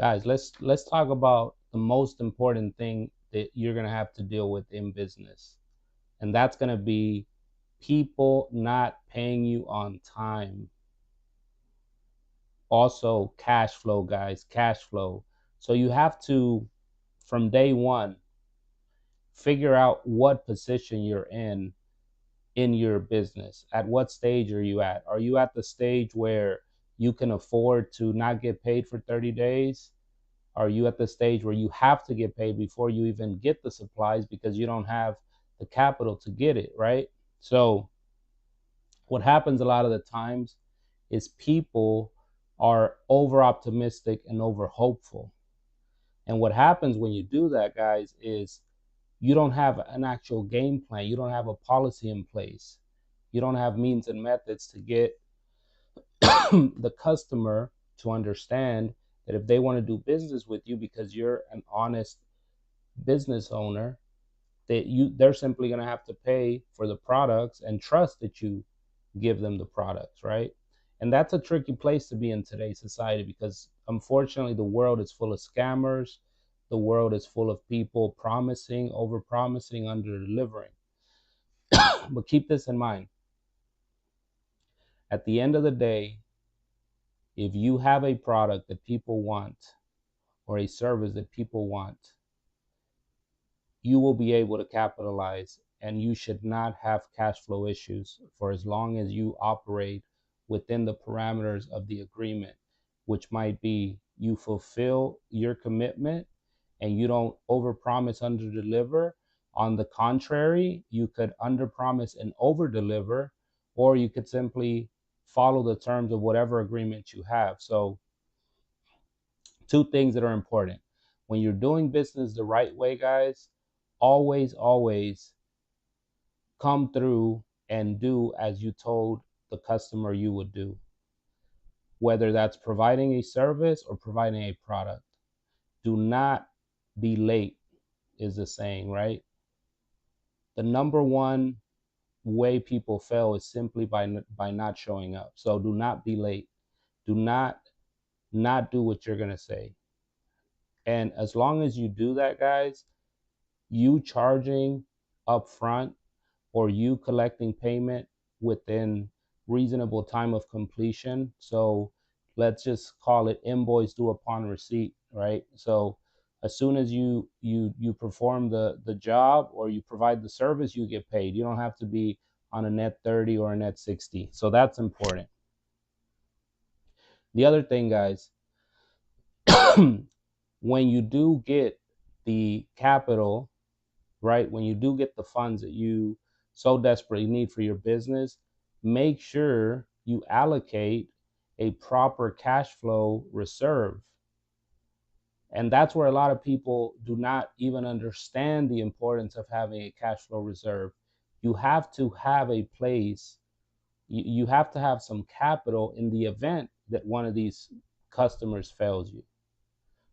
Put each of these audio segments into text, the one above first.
Guys, let's talk about the most important thing that you're going to have to deal with in business. And that's going to be people not paying you on time. Also, cash flow, guys, cash flow. So you have to, from day one, figure out what position you're in your business. At what stage are you at? Are you at the stage where you can afford to not get paid for 30 days? Are you at the stage where you have to get paid before you even get the supplies because you don't have the capital to get it, right? So what happens a lot of the times is people are over optimistic and over hopeful. And what happens when you do that, guys, is you don't have an actual game plan. You don't have a policy in place. You don't have means and methods to get the customer to understand that if they want to do business with you because you're an honest business owner, that they're simply going to have to pay for the products and trust that you give them the products, right? And that's a tricky place to be in today's society because unfortunately the world is full of scammers. The world is full of people promising, over promising, under delivering. But keep this in mind. At the end of the day, if you have a product that people want or a service that people want, you will be able to capitalize, and you should not have cash flow issues for as long as you operate within the parameters of the agreement, which might be you fulfill your commitment and you don't overpromise, underdeliver. On the contrary, you could underpromise and overdeliver, or you could simply follow the terms of whatever agreement you have. So, two things that are important. When you're doing business the right way, guys, always come through and do as you told the customer you would do, whether that's providing a service or providing a product. Do not be late, is the saying, right? The number one way people fail is simply by not showing up. So do not be late. Do not do what you're going to say. And as long as you do that, guys, you charging up front or you collecting payment within reasonable time of completion. So let's just call it invoice due upon receipt, right? So as soon as you perform the job or you provide the service, you get paid. You don't have to be on a net 30 or a net 60. So that's important. The other thing, guys, when you do get the capital, right? When you do get the funds that you so desperately need for your business, make sure you allocate a proper cash flow reserve. And that's where a lot of people do not even understand the importance of having a cash flow reserve. You have to have a place, you have to have some capital in the event that one of these customers fails you.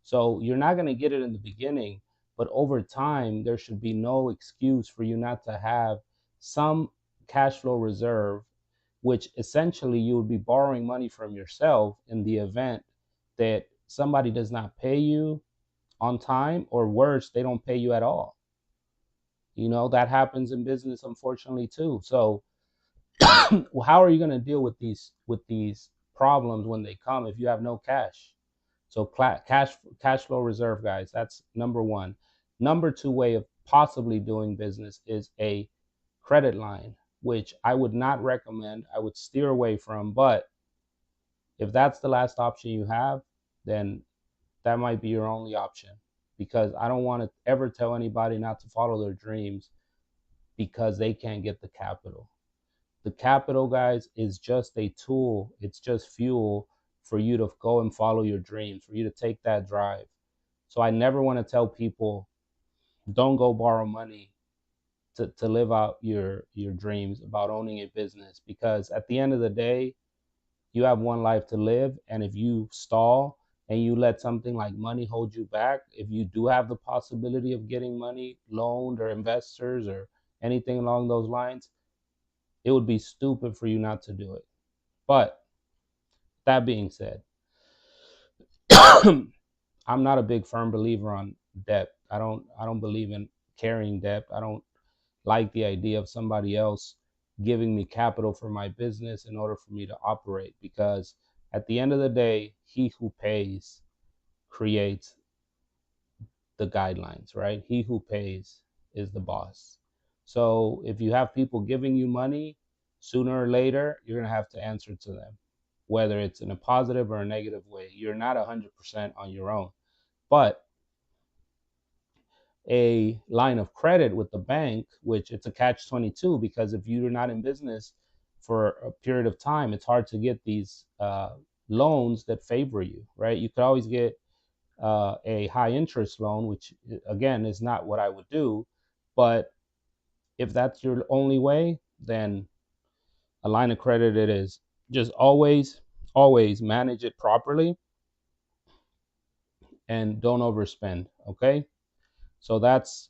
So you're not going to get it in the beginning, but over time, there should be no excuse for you not to have some cash flow reserve, which essentially you would be borrowing money from yourself in the event that somebody does not pay you on time, or worse, they don't pay you at all. You know, that happens in business, unfortunately, too. So how are you going to deal with these problems when they come if you have no cash? So cash flow reserve, guys, that's number one. Number two way of possibly doing business is a credit line, which I would not recommend. I would steer away from. But if that's the last option you have, then that might be your only option, because I don't want to ever tell anybody not to follow their dreams because they can't get the capital. The capital, guys, is just a tool. It's just fuel for you to go and follow your dreams, for you to take that drive. So I never want to tell people, don't go borrow money to live out your dreams about owning a business, because at the end of the day, you have one life to live. And if you stall and you let something like money hold you back, if you do have the possibility of getting money loaned or investors or anything along those lines, it would be stupid for you not to do it. But that being said, I'm not a big firm believer on debt. I don't believe in carrying debt. I don't like the idea of somebody else giving me capital for my business in order for me to operate, because at the end of the day, he who pays creates the guidelines, right? He who pays is the boss. So if you have people giving you money, sooner or later, you're going to have to answer to them, whether it's in a positive or a negative way. You're not 100% on your own. But a line of credit with the bank, which it's a catch 22, because if you're not in business for a period of time, it's hard to get these loans that favor you, right? You could always get a high interest loan, which again is not what I would do. But if that's your only way, then a line of credit it is. Just always manage it properly and don't overspend. Okay. So that's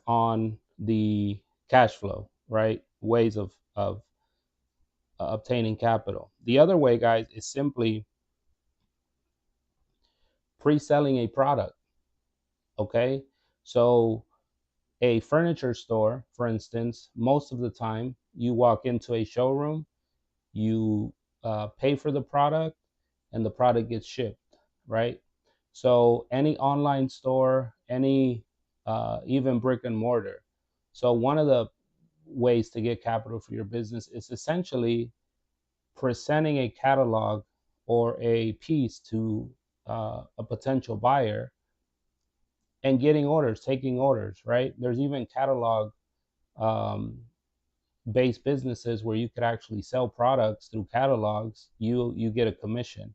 on the cash flow, right? Ways of obtaining capital. The other way, guys, is simply pre-selling a product. Okay. So a furniture store, for instance, most of the time you walk into a showroom, you pay for the product, and the product gets shipped, right? So any online store, any even brick and mortar. So one of the ways to get capital for your business is essentially presenting a catalog or a piece to a potential buyer and getting orders, taking orders, right? There's even catalog um, based businesses where you could actually sell products through catalogs. You get a commission.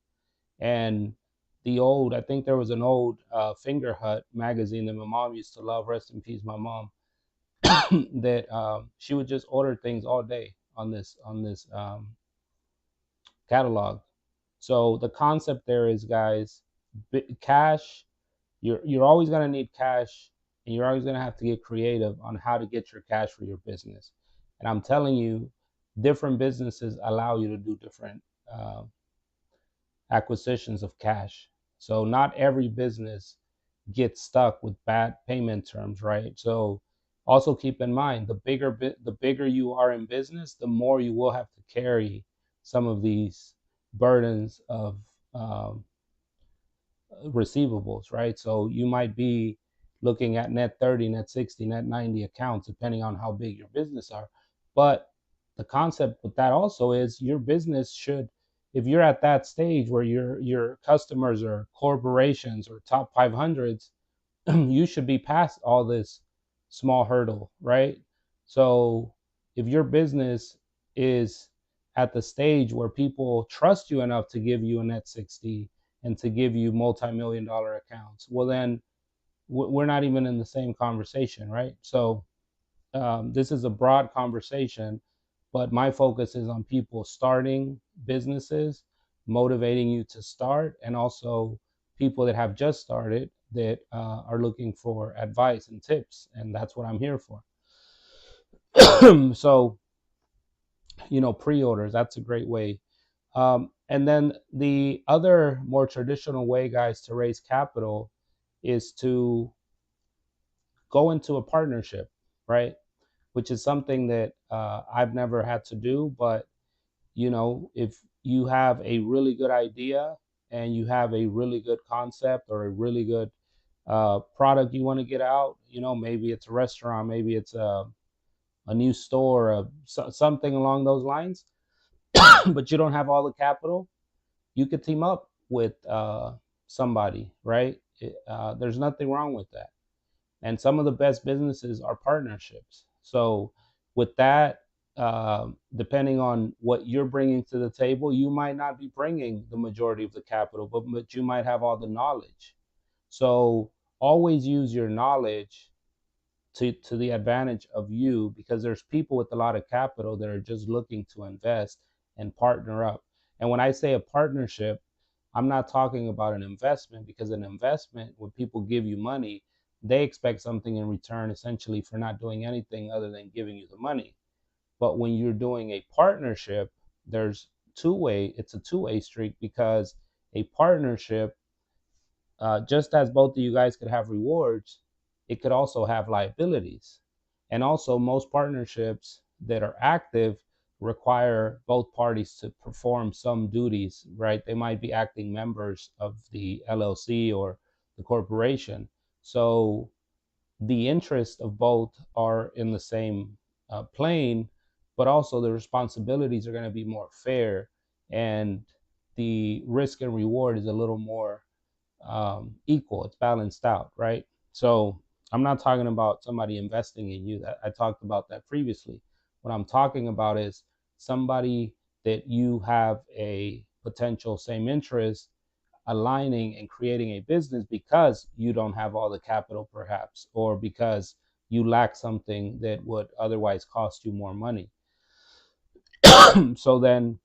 And I think there was an old Finger Hut magazine that my mom used to love. Rest in peace, my mom. That she would just order things all day on this catalog. So the concept there is, guys, cash. You're always gonna need cash, and you're always gonna have to get creative on how to get your cash for your business. And I'm telling you, different businesses allow you to do different uh, acquisitions of cash. So not every business gets stuck with bad payment terms, right? So also keep in mind, the bigger you are in business, the more you will have to carry some of these burdens of um, receivables, right? So you might be looking at net 30, net 60, net 90 accounts, depending on how big your business are. But the concept with that also is your business should, if you're at that stage where your customers are corporations or top 500s, you should be past all this small hurdle, right? So if your business is at the stage where people trust you enough to give you a net 60 and to give you multi-million dollar accounts, well, then we're not even in the same conversation, right? So this is a broad conversation, but my focus is on people starting businesses, motivating you to start, and also people that have just started that are looking for advice and tips, and that's what I'm here for. So, pre-orders, that's a great way. And then the other more traditional way, guys, to raise capital is to go into a partnership, right? Which is something that I've never had to do. But, if you have a really good idea and you have a really good concept or a really good product you want to get out, maybe it's a restaurant, maybe it's a new store, something along those lines, but you don't have all the capital, you could team up with somebody, right? There's nothing wrong with that. And some of the best businesses are partnerships. So with that, depending on what you're bringing to the table, you might not be bringing the majority of the capital, but you might have all the knowledge. So always use your knowledge to the advantage of you, because there's people with a lot of capital that are just looking to invest and partner up. And when I say a partnership, I'm not talking about an investment, because an investment, when people give you money, they expect something in return, essentially, for not doing anything other than giving you the money. But when you're doing a partnership, it's a two-way street, because a partnership, just as both of you guys could have rewards, it could also have liabilities. And also, most partnerships that are active require both parties to perform some duties, right? They might be acting members of the LLC or the corporation. So the interests of both are in the same plane, but also the responsibilities are going to be more fair, and the risk and reward is a little more equal. It's balanced out, right? So I'm not talking about somebody investing in you. That I talked about that previously. What I'm talking about is somebody that you have a potential same interest aligning and creating a business because you don't have all the capital, perhaps, or because you lack something that would otherwise cost you more money. So then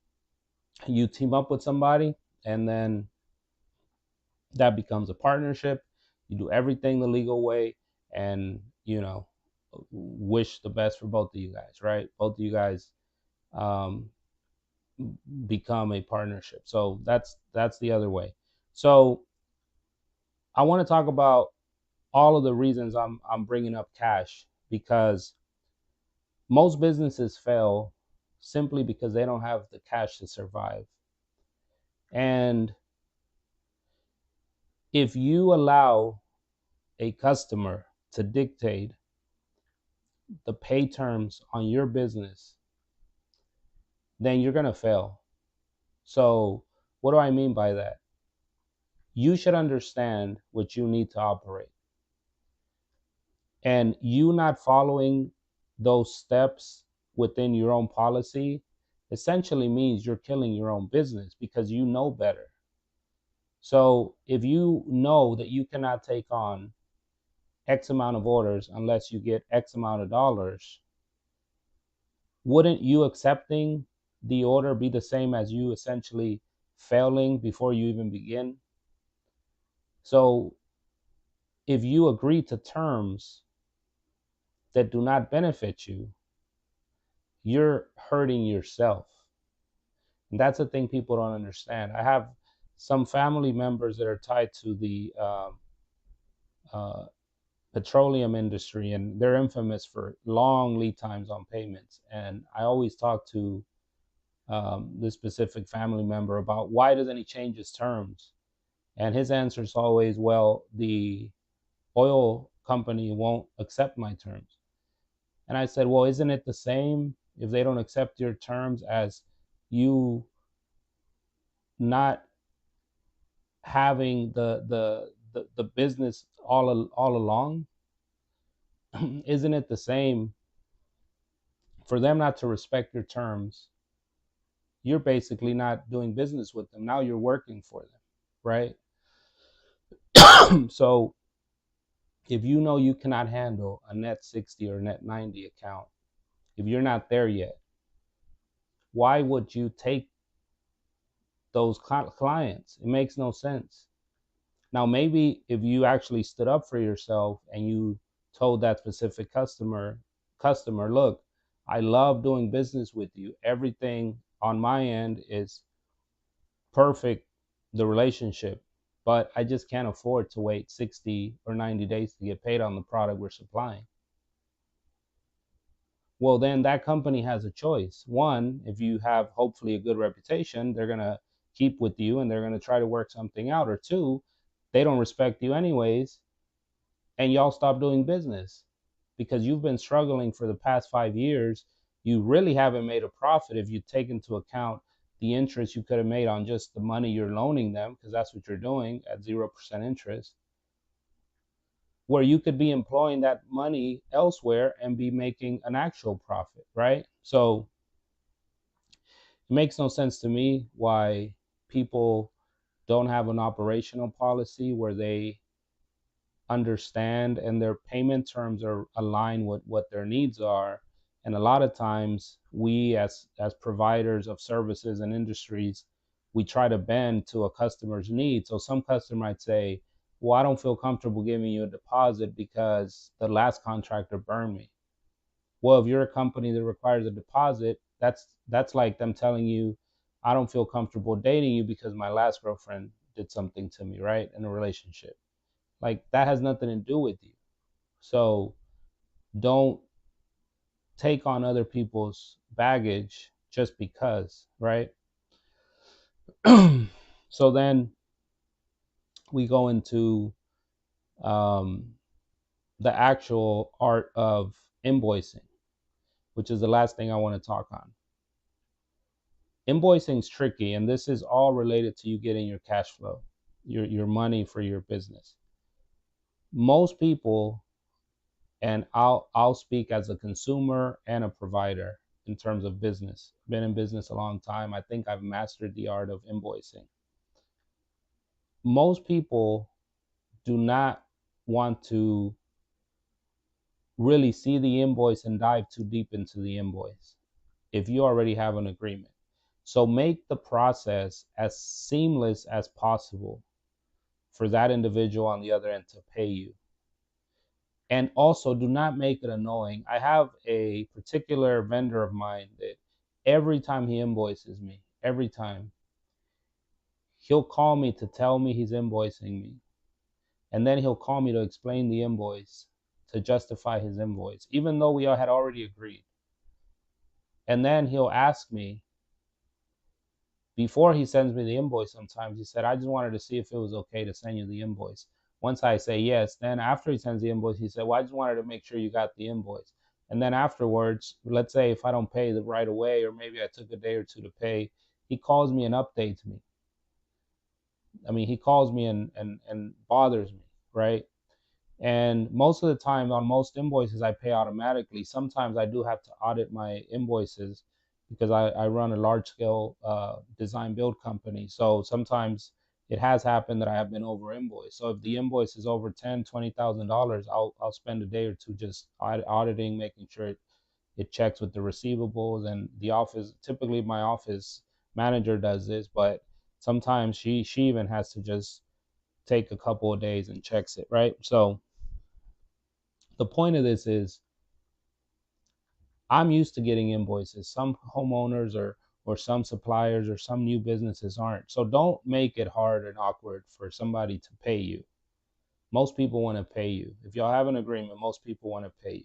you team up with somebody, and then that becomes a partnership. You do everything the legal way, and wish the best for both of you guys, right? Both of you guys um, become a partnership. So that's the other way. So I want to talk about all of the reasons I'm bringing up cash, because most businesses fail simply because they don't have the cash to survive. And if you allow a customer to dictate the pay terms on your business, then you're going to fail. So, what do I mean by that? You should understand what you need to operate. And you not following those steps within your own policy essentially means you're killing your own business because you know better. So, if you know that you cannot take on X amount of orders unless you get X amount of dollars, wouldn't you accepting the order be the same as you essentially failing before you even begin? So if you agree to terms that do not benefit you, you're hurting yourself. And that's the thing people don't understand. I have some family members that are tied to the uh, petroleum industry, and they're infamous for long lead times on payments. And I always talk to this specific family member about why doesn't he change his terms? And his answer is always, well, the oil company won't accept my terms. And I said, well, isn't it the same if they don't accept your terms as you not having the business all along? Isn't it the same for them not to respect your terms? You're basically not doing business with them. Now you're working for them, right? So if you know you cannot handle a net 60 or net 90 account, if you're not there yet, why would you take those clients? It makes no sense. Now, maybe if you actually stood up for yourself and you told that specific customer, look, I love doing business with you. Everything on my end is perfect, the relationship, but I just can't afford to wait 60 or 90 days to get paid on the product we're supplying. Well, then that company has a choice. One, if you have hopefully a good reputation, they're going to keep with you and they're going to try to work something out. Or two, they don't respect you anyways, and y'all stop doing business because you've been struggling for the past 5 years. You really haven't made a profit if you take into account the interest you could have made on just the money you're loaning them, because that's what you're doing at 0% interest, where you could be employing that money elsewhere and be making an actual profit, right? So it makes no sense to me why people don't have an operational policy where they understand and their payment terms are aligned with what their needs are. And a lot of times we as providers of services and industries, we try to bend to a customer's needs. So some customer might say, well, I don't feel comfortable giving you a deposit because the last contractor burned me. Well, if you're a company that requires a deposit, that's like them telling you, I don't feel comfortable dating you because my last girlfriend did something to me, right? In a relationship. Like that has nothing to do with you. So don't take on other people's baggage just because, right? So then we go into um, the actual art of invoicing, which is the last thing I want to talk on. Invoicing is tricky, and this is all related to you getting your cash flow, your money for your business. Most people, and I'll speak as a consumer and a provider in terms of business. Been in business a long time. I think I've mastered the art of invoicing. Most people do not want to really see the invoice and dive too deep into the invoice if you already have an agreement. So make the process as seamless as possible for that individual on the other end to pay you. And also do not make it annoying. I have a particular vendor of mine that every time he invoices me, every time, he'll call me to tell me he's invoicing me. And then he'll call me to explain the invoice, to justify his invoice, even though we all had already agreed. And then he'll ask me, before he sends me the invoice, sometimes he said, I just wanted to see if it was okay to send you the invoice. Once I say yes, then after he sends the invoice, he said, well, I just wanted to make sure you got the invoice. And then afterwards, let's say if I don't pay the right away, or maybe I took a day or two to pay, he calls me and updates me. I mean, he calls me and bothers me, right? And most of the time on most invoices, I pay automatically. Sometimes I do have to audit my invoices because I run a large scale design build company. So sometimes it has happened that I have been over invoiced. So if the invoice is over $10,000, $20,000, I'll spend a day or two just auditing, making sure it checks with the receivables. And the office, typically my office manager does this, but sometimes she even has to just take a couple of days and checks it, right? So the point of this is I'm used to getting invoices. Some homeowners or some suppliers or some new businesses aren't. So don't make it hard and awkward for somebody to pay you. Most people want to pay you. If y'all have an agreement, most people want to pay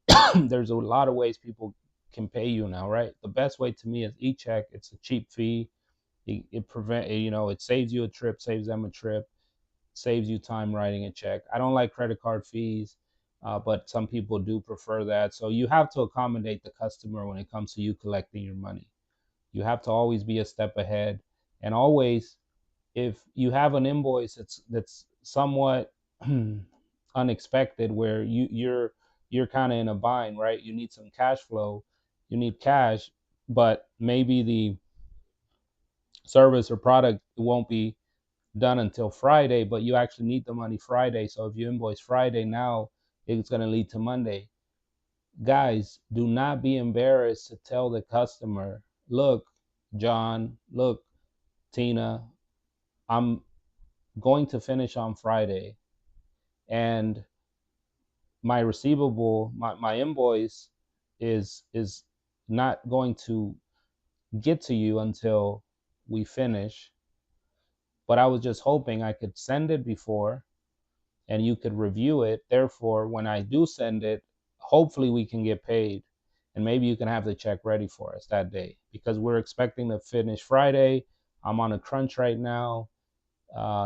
you. There's a lot of ways people can pay you now, right? The best way to me is e-check. It's a cheap fee. It saves you a trip, saves them a trip, saves you time writing a check. I don't like credit card fees, but some people do prefer that. So you have to accommodate the customer when it comes to you collecting your money. You have to always be a step ahead, and always, if you have an invoice that's somewhat unexpected, where you're kind of in a bind, right? You need some cash flow, you need cash, but maybe the service or product won't be done until Friday, but you actually need the money Friday. So if you invoice Friday now, it's going to lead to Monday. Guys, do not be embarrassed to tell the customer, look, John, look, Tina, I'm going to finish on Friday, and my receivable, my invoice is not going to get to you until we finish. But I was just hoping I could send it before and you could review it. Therefore, when I do send it, hopefully we can get paid, and maybe you can have the check ready for us that day, because we're expecting to finish Friday. I'm on a crunch right now.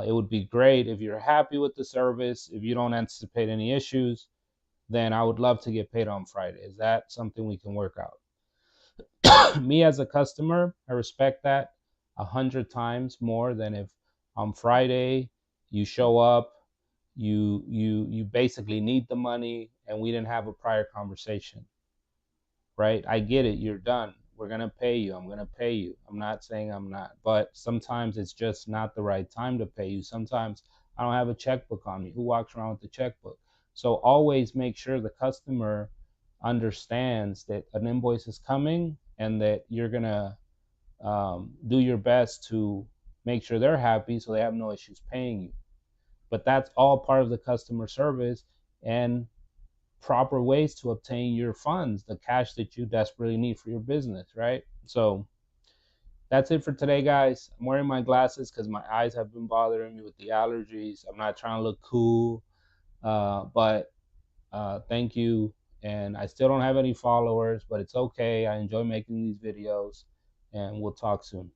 It would be great if you're happy with the service. If you don't anticipate any issues, then I would love to get paid on Friday. Is that something we can work out? Me as a customer, I respect that 100 times more than if on Friday you show up, you basically need the money and we didn't have a prior conversation, right? I get it, you're done, we're going to pay you, I'm going to pay you, I'm not saying I'm not, but sometimes it's just not the right time to pay you. Sometimes I don't have a checkbook on me. Who walks around with the checkbook? So always make sure the customer understands that an invoice is coming and that you're going to do your best to make sure they're happy so they have no issues paying you. But that's all part of the customer service and proper ways to obtain your funds, the cash that you desperately need for your business, right? So That's it for today, guys. I'm wearing my glasses because my eyes have been bothering me with the allergies. I'm not trying to look cool, but thank you. And I still don't have any followers, but it's okay. I enjoy making these videos, and we'll talk soon.